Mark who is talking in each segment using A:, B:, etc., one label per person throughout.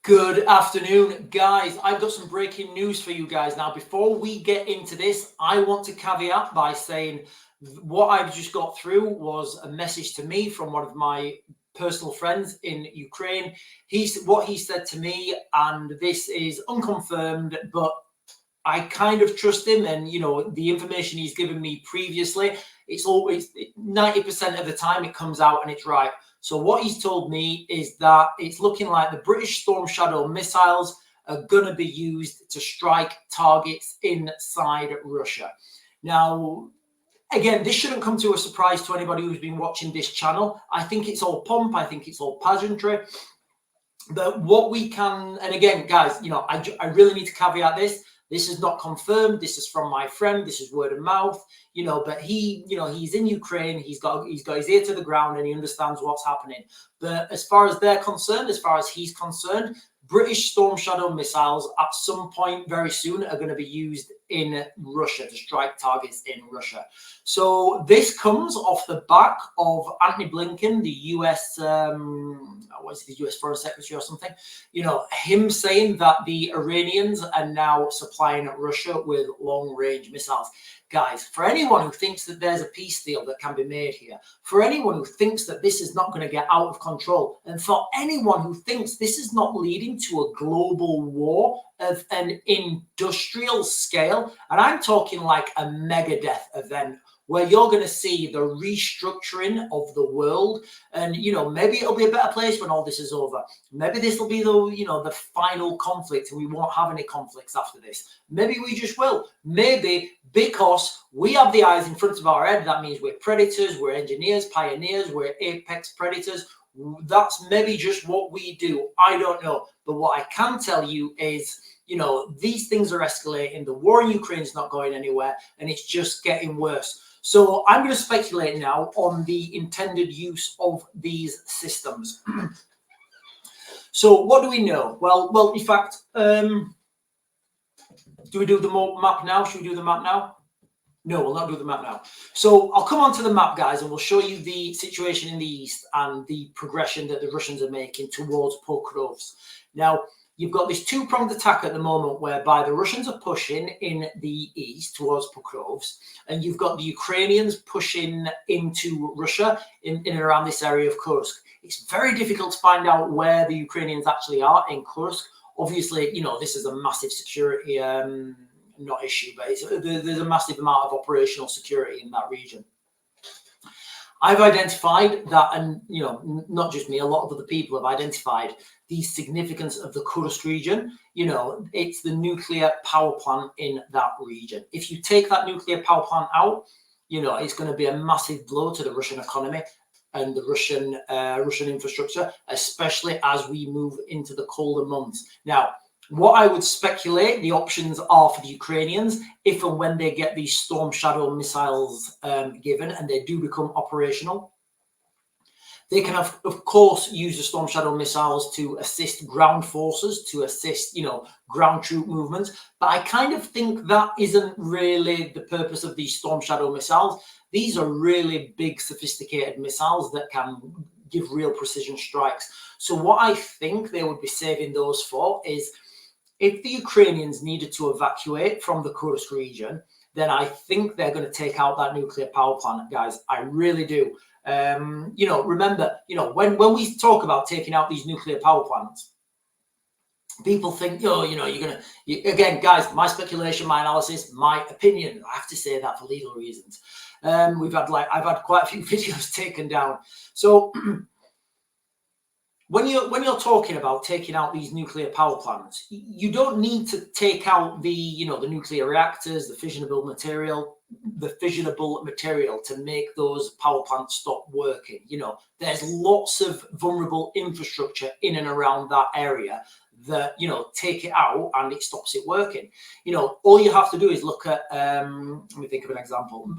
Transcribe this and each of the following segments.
A: Good afternoon, guys. I've got some breaking news for you guys. Now, before we get into this, I want to caveat by saying what I've just got through was a message to me from one of my personal friends in Ukraine. What he said to me, and this is unconfirmed, but I kind of trust him, and the information he's given me previously, it's always 90% of the time it comes out and it's right. So what he's told me is that it's looking like the British Stormshadow missiles are going to be used to strike targets inside Russia. Now, again, this shouldn't come to a surprise to anybody who's been watching this channel. I think it's all pomp. I think it's all pageantry. But what we can, and again, guys, I really need to caveat this. This is not confirmed. This is from my friend. This is word of mouth, but he's in Ukraine. He's got his ear to the ground and he understands what's happening. But as far as they're concerned, as far as he's concerned, British Stormshadow missiles at some point very soon are going to be used in Russia to strike targets in Russia. So this comes off the back of Antony Blinken, the US, the US Foreign Secretary or something, him saying that the Iranians are now supplying Russia with long-range missiles. Guys, for anyone who thinks that there's a peace deal that can be made here, for anyone who thinks that this is not going to get out of control, and for anyone who thinks this is not leading to a global war of an industrial scale, and I'm talking like a Megadeth event, where you're going to see the restructuring of the world, and maybe it'll be a better place when all this is over. Maybe this will be the final conflict, and we won't have any conflicts after this. Maybe we just will. Maybe because we have the eyes in front of our head. That means we're predators, we're engineers, pioneers, we're apex predators. That's maybe just what we do. I don't know, but what I can tell you is, these things are escalating. The war in Ukraine is not going anywhere, and it's just getting worse. So I'm going to speculate now on the intended use of these systems. So what do we know? Well, in fact, do we do the map now? Should we do the map now? No, we'll not do the map now. So I'll come on to the map, guys, and we'll show you the situation in the east and the progression that the Russians are making towards Pokrovsk. Now, you've got this two-pronged attack at the moment whereby the Russians are pushing in the east towards Pokrovsk, and you've got the Ukrainians pushing into Russia in and around this area of Kursk. It's very difficult to find out where the Ukrainians actually are in Kursk. Obviously, this is a massive security not issue, but there's a massive amount of operational security in that region. I've identified that, and not just me, a lot of other people have identified the significance of the Kursk region. It's the nuclear power plant in that region. If you take that nuclear power plant out, it's going to be a massive blow to the Russian economy and the Russian infrastructure, especially as we move into the colder months. Now, what I would speculate the options are for the Ukrainians, if and when they get these Stormshadow missiles given and they do become operational, they can, of course, use the Stormshadow missiles to assist ground forces, to assist, ground troop movements. But I kind of think that isn't really the purpose of these Stormshadow missiles. These are really big, sophisticated missiles that can give real precision strikes. So what I think they would be saving those for is, if the Ukrainians needed to evacuate from the Kursk region, then I think they're going to take out that nuclear power plant, guys. I really do. Remember, when we talk about taking out these nuclear power plants, people think, you're going to, again, guys, my speculation, my analysis, my opinion. I have to say that for legal reasons. I've had quite a few videos taken down. So when you're talking about taking out these nuclear power plants, you don't need to take out the nuclear reactors, the fissionable material to make those power plants stop working. There's lots of vulnerable infrastructure in and around that area that take it out and it stops it working. All you have to do is look at let me think of an example,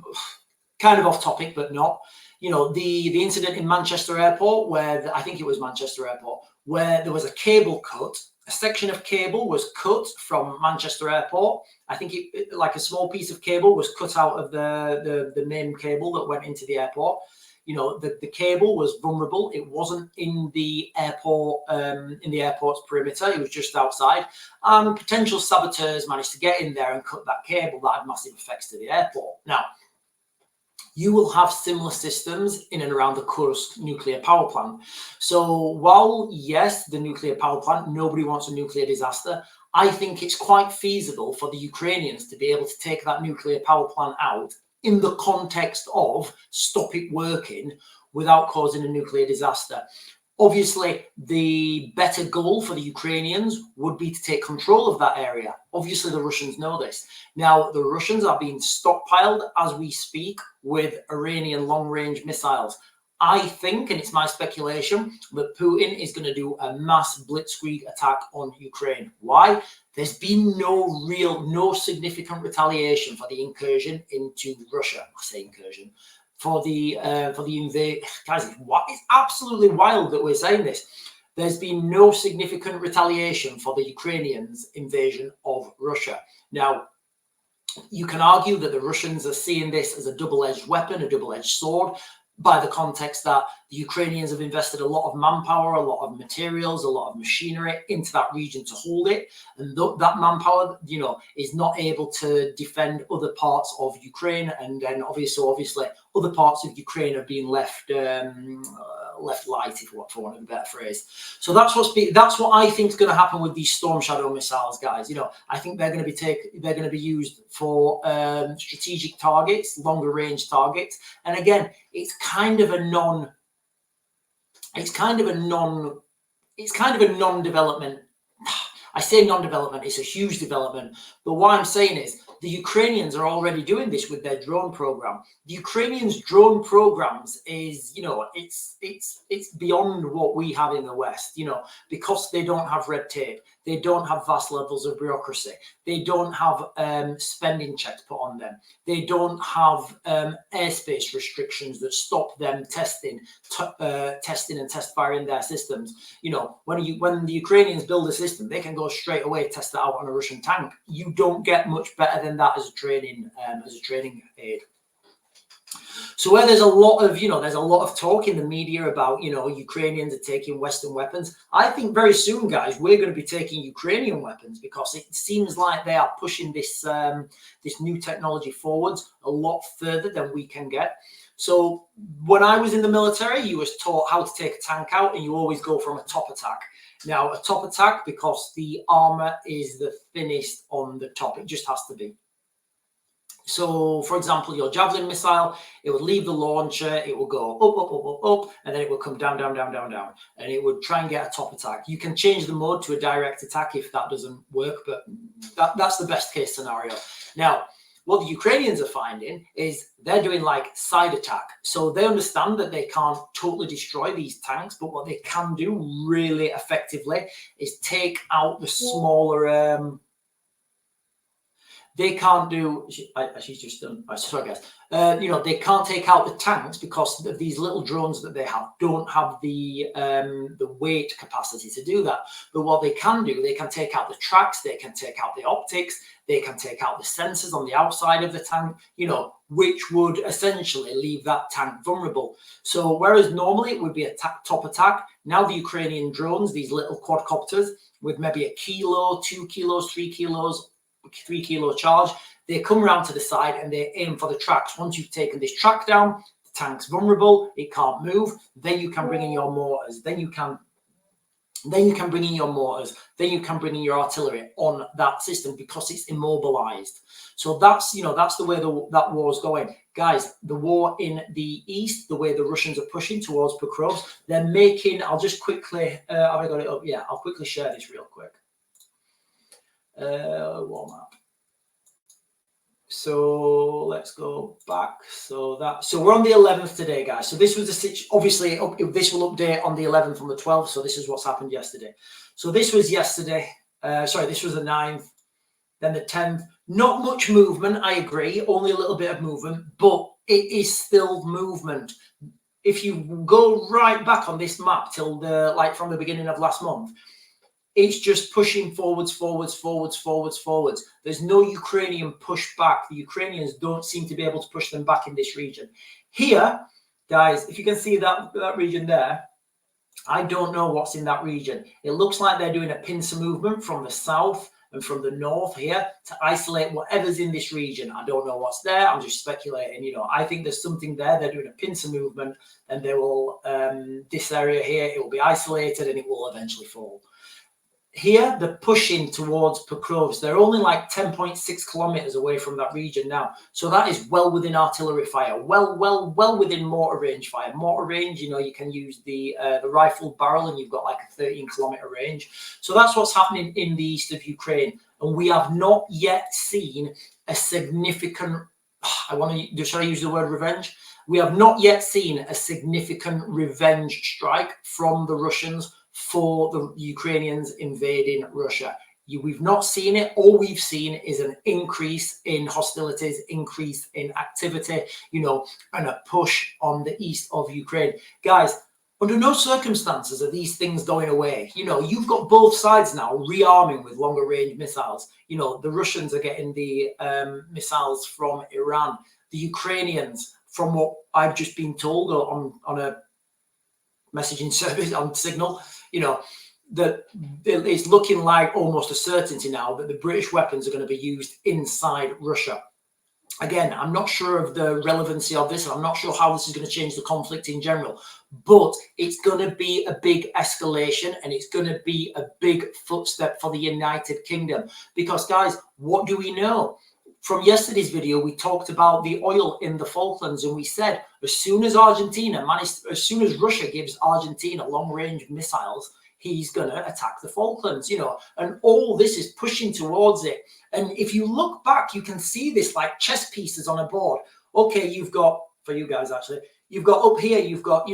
A: kind of off topic but not. The incident in Manchester Airport, where I think it was Manchester Airport, where there was a cable cut. A section of cable was cut from Manchester Airport. I think like a small piece of cable was cut out of the main cable that went into the airport. you know, the cable was vulnerable. It wasn't in the airport, in the airport's perimeter. It was just outside. And potential saboteurs managed to get in there and cut that cable. That had massive effects to the airport. Now, you will have similar systems in and around the Kursk nuclear power plant. So while, yes, the nuclear power plant, nobody wants a nuclear disaster, I think it's quite feasible for the Ukrainians to be able to take that nuclear power plant out in the context of stop it working without causing a nuclear disaster. Obviously, the better goal for the Ukrainians would be to take control of that area. Obviously, the Russians know this. Now, the Russians are being stockpiled as we speak with Iranian long-range missiles. I think, and it's my speculation, that Putin is going to do a mass blitzkrieg attack on Ukraine. Why? There's been no significant retaliation for the incursion into Russia. I say incursion. For the invasion. Guys, it's absolutely wild that we're saying this. There's been no significant retaliation for the Ukrainians' invasion of Russia. Now, you can argue that the Russians are seeing this as a double-edged weapon, a double-edged sword, by the context that the Ukrainians have invested a lot of manpower, a lot of materials, a lot of machinery into that region to hold it. And that manpower, you know, is not able to defend other parts of Ukraine. And then obviously other parts of Ukraine are being left light, for want of a better phrase. So that's what I think is going to happen with these Stormshadow missiles, guys. You know, I think they're going to be used for strategic targets, longer range targets. And again, it's kind of a non-development. I say non-development, it's a huge development. But what I'm saying is the Ukrainians are already doing this with their drone program. The Ukrainians' drone programs is, you know, it's beyond what we have in the West, you know, because they don't have red tape. They don't have vast levels of bureaucracy. They don't have spending checks put on them. They don't have airspace restrictions that stop them testing and test firing their systems. You know, when the Ukrainians build a system, they can go straight away test it out on a Russian tank. You don't get much better than that as a training aid. So where there's a lot of talk in the media about, you know, Ukrainians are taking Western weapons. I think very soon, guys, we're going to be taking Ukrainian weapons because it seems like they are pushing this new technology forwards a lot further than we can get. So when I was in the military, you was taught how to take a tank out, and you always go from a top attack. Now, a top attack, because the armor is the thinnest on the top, it just has to be. So, for example, your Javelin missile, it would leave the launcher, it will go up, and then it will come down, and it would try and get a top attack. You can change the mode to a direct attack if that doesn't work, but that's the best case scenario. Now, what the Ukrainians are finding is they're doing like side attack. So they understand that they can't totally destroy these tanks, but what they can do really effectively is take out the smaller... They can't do. She's just done. Sorry, guys. You know, they can't take out the tanks because of these little drones that they have don't have the weight capacity to do that. But what they can do, they can take out the tracks, they can take out the optics, they can take out the sensors on the outside of the tank. You know, which would essentially leave that tank vulnerable. So whereas normally it would be a top attack, now the Ukrainian drones, these little quadcopters with maybe a kilo, 2 kilos, 3 kilos. 3 kilo charge, they come around to the side and they aim for the tracks. Once you've taken this track down, the tank's vulnerable, it can't move, then you can bring in your mortars, then you can bring in your mortars, then you can bring in your artillery on that system because it's immobilized. So that's, you know, that's the way that war's going. Guys, the war in the east, the way the Russians are pushing towards Pokrovsk, they're making, I'll just quickly, have I got it up? Yeah, I'll quickly share this real quick. Warm up. So let's go back. So we're on the 11th today, guys. So this was the obviously this will update on the 11th on the 12th. So this is what's happened yesterday. So this was yesterday. This was the 9th, then the 10th. Not much movement, I agree. Only a little bit of movement, but it is still movement. If you go right back on this map till from the beginning of last month, it's just pushing forwards. There's no Ukrainian pushback. The Ukrainians don't seem to be able to push them back in this region. Here, Guys, if you can see that region there, I don't know what's in that region. It looks like they're doing a pincer movement from the south and from the north here to isolate whatever's in this region. I don't know what's there. I'm just speculating. You know, I think there's something there. They're doing a pincer movement, and they will, this area here, it will be isolated and it will eventually fall. Here, they're pushing towards Pokrovsk. They're only like 10.6 kilometers away from that region now. So that is well within artillery fire, well within mortar range fire. Mortar range, you know, you can use the rifle barrel and you've got like a 13-kilometer range. So that's what's happening in the east of Ukraine. And we have not yet seen a significant, should I use the word revenge? We have not yet seen a significant revenge strike from the Russians for the Ukrainians invading Russia. We've not seen it. All we've seen is an increase in hostilities, increase in activity, you know, and a push on the east of Ukraine. Guys, under no circumstances are these things going away. You know, you've got both sides now rearming with longer range missiles. You know, the Russians are getting the missiles from Iran. The Ukrainians, from what I've just been told on a messaging service, on Signal, you know, that it's looking like almost a certainty now that the British weapons are going to be used inside Russia. Again, I'm not sure of the relevancy of this, and I'm not sure how this is going to change the conflict in general, but it's going to be a big escalation, and it's going to be a big footstep for the United Kingdom. Because, guys, what do we know? From yesterday's video, we talked about the oil in the Falklands, and we said as soon as Russia gives Argentina long-range missiles, he's going to attack the Falklands, you know, and all this is pushing towards it. And if you look back, you can see this like chess pieces on a board. Okay, you've got, for you guys actually, you've got up here, you've got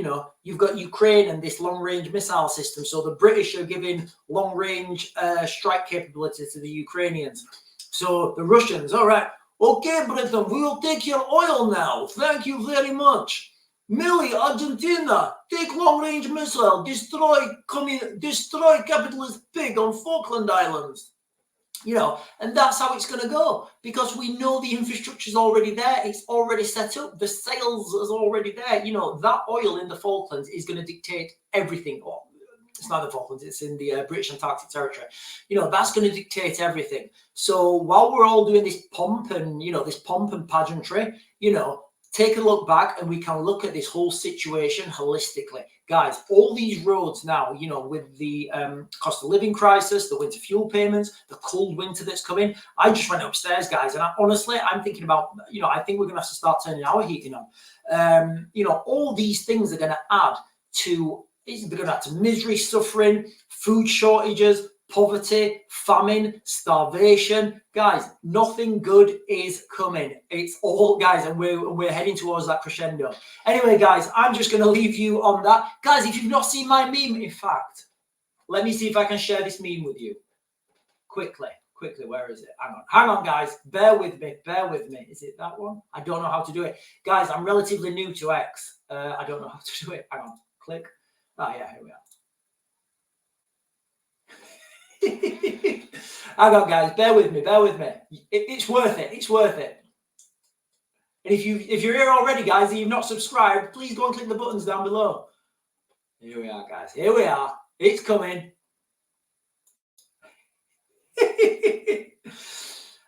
A: Ukraine and this long-range missile system. So the British are giving long-range strike capability to the Ukrainians. So the Russians, all right, okay, Britain, we will take your oil now. Thank you very much. Millie, Argentina, take long-range missile, destroy capitalist pig on Falkland Islands. You know, and that's how it's going to go, because we know the infrastructure is already there. It's already set up. The sales is already there. You know, that oil in the Falklands is going to dictate everything. Well, it's not the Falklands, it's in the British Antarctic Territory. You know, that's going to dictate everything. So while we're all doing this pomp and, you know, this pomp and pageantry, you know, take a look back and we can look at this whole situation holistically. Guys, all these roads now, you know, with the cost of living crisis, the winter fuel payments, the cold winter that's coming. I just went upstairs, guys, and honestly, I'm thinking about, you know, I think we're going to have to start turning our heating on. You know, all these things are going to add to, they're going to add to misery, suffering, food shortages, poverty, famine, starvation. Guys, nothing good is coming. It's all, guys, and we're heading towards that crescendo. Anyway, guys, I'm just going to leave you on that. Guys, if you've not seen my meme, in fact, let me see if I can share this meme with you. Quickly, where is it? Hang on, guys. Bear with me. Is it that one? I don't know how to do it. Guys, I'm relatively new to X. I don't know how to do it. Hang on. Click. Oh, yeah, here we are. Hang on, guys, bear with me. It's worth it. And if you're here already, guys, and you've not subscribed, please go and click the buttons down below. Here we are, guys. Here we are. It's coming.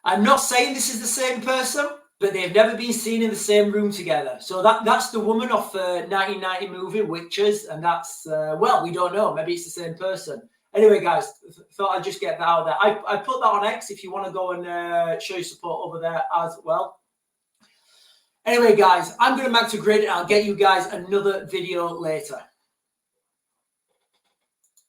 A: I'm not saying this is the same person, but they've never been seen in the same room together. So that's the woman off the 1990 movie Witches, and that's well, we don't know. Maybe it's the same person. Anyway, guys, thought I'd just get that out there. I put that on X if you want to go and show your support over there as well. Anyway, guys, I'm going to back to grid and I'll get you guys another video later.